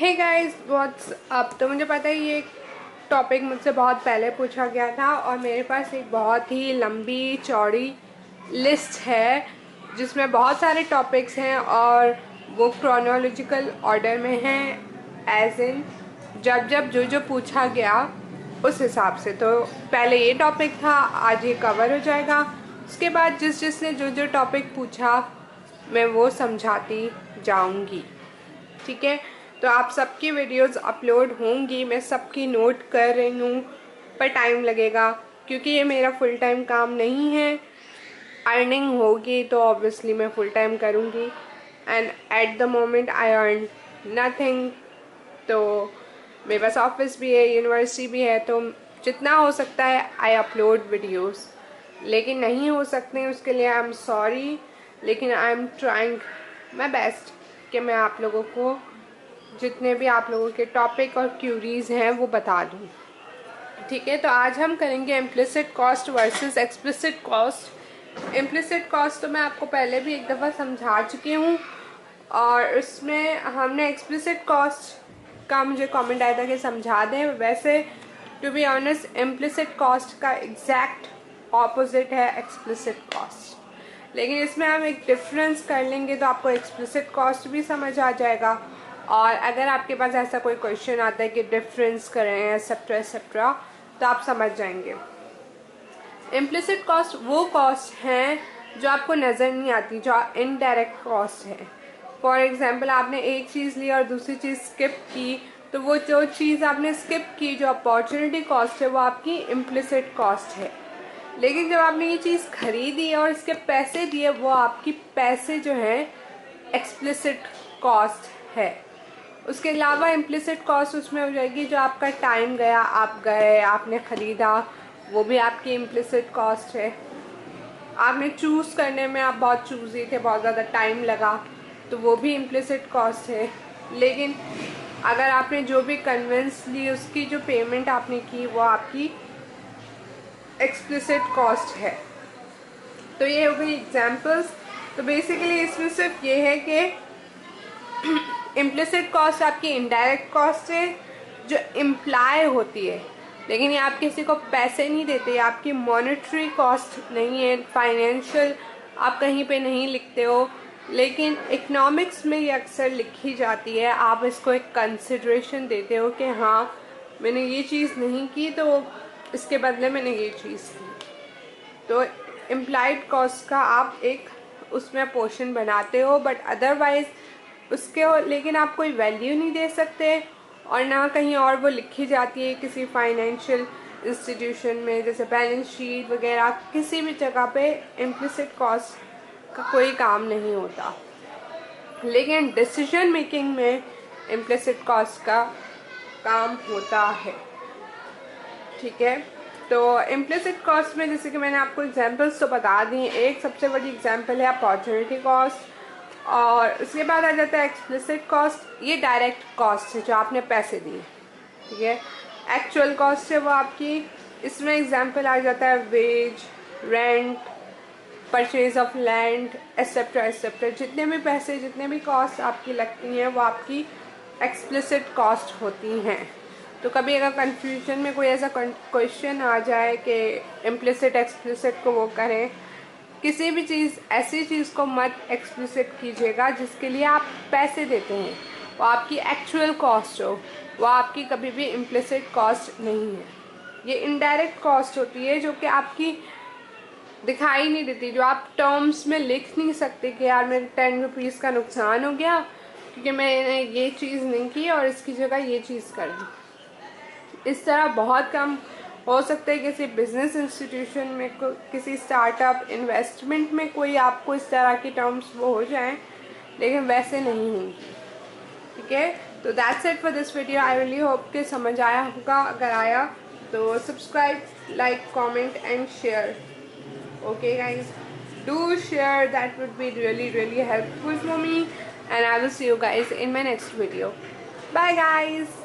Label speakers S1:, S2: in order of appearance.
S1: Hey guys what's up. तो मुझे पता है ये टॉपिक मुझसे बहुत पहले पूछा गया था और मेरे पास एक बहुत ही लंबी चौड़ी लिस्ट है जिसमें बहुत सारे टॉपिक्स हैं और वो क्रोनोलॉजिकल ऑर्डर में हैं, एज इन जब जब जो पूछा गया उस हिसाब से। तो पहले ये टॉपिक था, आज ये कवर हो जाएगा। उसके बाद जिसने जो टॉपिक पूछा मैं वो समझाती जाऊंगी, ठीक है। तो आप सबकी वीडियोस अपलोड होंगी, मैं सबकी नोट कर रही हूँ, पर टाइम लगेगा क्योंकि ये मेरा फुल टाइम काम नहीं है। अर्निंग होगी तो ऑब्वियसली मैं फुल टाइम करूँगी and at the moment I earn nothing. तो मेरे पास ऑफिस भी है, यूनिवर्सिटी भी है, तो जितना हो सकता है आई अपलोड वीडियोस, लेकिन नहीं हो सकते उसके लिए आई एम सॉरी, लेकिन I am trying my best कि मैं आप लोगों को जितने भी आप लोगों के टॉपिक और क्यूरीज हैं वो बता दूँ, ठीक है। तो आज हम करेंगे implicit cost versus explicit cost. Implicit cost तो मैं आपको पहले भी एक दफ़ा समझा चुकी हूँ और उसमें हमने एक्सप्लिसिट कॉस्ट का मुझे कमेंट आया था कि समझा दें। वैसे to be honest implicit cost का एग्जैक्ट ऑपोजिट है एक्सप्लिसिट कॉस्ट, लेकिन इसमें हम एक डिफरेंस कर लेंगे तो आपको एक्सप्लिसिट कॉस्ट भी समझ आ जाएगा। और अगर आपके पास ऐसा कोई क्वेश्चन आता है कि डिफरेंस करें एक्सेट्रा एक्सेट्रा तो आप समझ जाएंगे। इम्प्लिसिट कॉस्ट वो कॉस्ट हैं जो आपको नज़र नहीं आती, जो इनडायरेक्ट कॉस्ट है। फॉर एग्जांपल आपने एक चीज़ ली और दूसरी चीज़ स्किप की, तो वो जो चीज़ आपने स्किप की जो अपॉर्चुनिटी कॉस्ट है वो आपकी इम्प्लिसिट कॉस्ट है। लेकिन जब आपने ये चीज़ खरीदी और इसके पैसे दिए वो आपकी पैसे जो हैं एक्सप्लिसिट कॉस्ट है। उसके अलावा इम्प्लिसिट कॉस्ट उसमें हो जाएगी जो आपका टाइम गया, आप गए, आपने ख़रीदा, वो भी आपकी इम्प्लिसिट कॉस्ट है। आपने चूज़ करने में आप बहुत चूज़ी थे, बहुत ज़्यादा टाइम लगा, तो वो भी इम्प्लिसिट कॉस्ट है। लेकिन अगर आपने जो भी कन्विंस ली उसकी जो पेमेंट आपने की वो आपकी एक्सप्लिसिट कॉस्ट है। तो ये हो गई एग्जाम्पल्स। तो बेसिकली इसमें सिर्फ ये है कि इम्प्लिसिट कॉस्ट आपकी इनडायरेक्ट कॉस्ट है जो इम्प्लाई होती है, लेकिन ये आप किसी को पैसे नहीं देते, आपकी मॉनेटरी कॉस्ट नहीं है, फाइनेंशियल आप कहीं पे नहीं लिखते हो, लेकिन इकोनॉमिक्स में ये अक्सर लिखी जाती है। आप इसको एक कंसिडरेशन देते हो कि हाँ मैंने ये चीज़ नहीं की तो इसके बदले मैंने ये चीज़ की। तो इम्प्लाइड कॉस्ट का आप एक उसमें पोर्शन बनाते हो, बट अदरवाइज उसके लेकिन आप कोई वैल्यू नहीं दे सकते और ना कहीं और वो लिखी जाती है किसी फाइनेंशियल इंस्टीट्यूशन में, जैसे बैलेंस शीट वगैरह किसी भी जगह पे इम्प्लिसिट कॉस्ट का कोई काम नहीं होता। लेकिन डिसीजन मेकिंग में इम्प्लिसिट कॉस्ट का काम होता है, ठीक है। तो इम्प्लिसिट कॉस्ट में जैसे कि मैंने आपको एग्जांपल्स तो बता दी, एक सबसे बड़ी एग्जांपल है अपॉर्चुनिटी कॉस्ट, और उसके बाद आ जाता है एक्सप्लिसिट कॉस्ट। ये डायरेक्ट कॉस्ट है जो आपने पैसे दिए, ठीक है। एक्चुअल कॉस्ट है वो आपकी, इसमें एग्जांपल आ जाता है wage, rent, purchase of land etcetera etcetera. जितने भी पैसे, जितने भी कॉस्ट आपकी लगती हैं वो आपकी एक्सप्लिसिट कॉस्ट होती हैं। तो कभी अगर कंफ्यूजन में कोई ऐसा क्वेश्चन आ जाए कि इम्प्लिसिट एक्सप्लिसिट को वो करें, किसी भी चीज़ ऐसी चीज़ को मत एक्सप्लिसिट कीजिएगा जिसके लिए आप पैसे देते हैं, वो आपकी एक्चुअल कॉस्ट हो, वो आपकी कभी भी इम्प्लिसिट कॉस्ट नहीं है। ये इनडायरेक्ट कॉस्ट होती है जो कि आपकी दिखाई नहीं देती, जो आप टर्म्स में लिख नहीं सकते कि यार मेरे 10 रुपीज़ का नुकसान हो गया क्योंकि मैंने ये चीज़ नहीं की और इसकी जगह ये चीज़ कर दी। इस तरह बहुत कम हो सकता है किसी बिजनेस इंस्टीट्यूशन में, किसी स्टार्टअप इन्वेस्टमेंट में कोई आपको इस तरह की टर्म्स वो हो जाएं, लेकिन वैसे नहीं होंगी, ठीक है। तो that's it for this video. I really hope कि समझ आया होगा, अगर आया तो subscribe, like, comment and share. Okay guys, do share, that would be really helpful for me, and I will see you guys in my next video. Bye guys.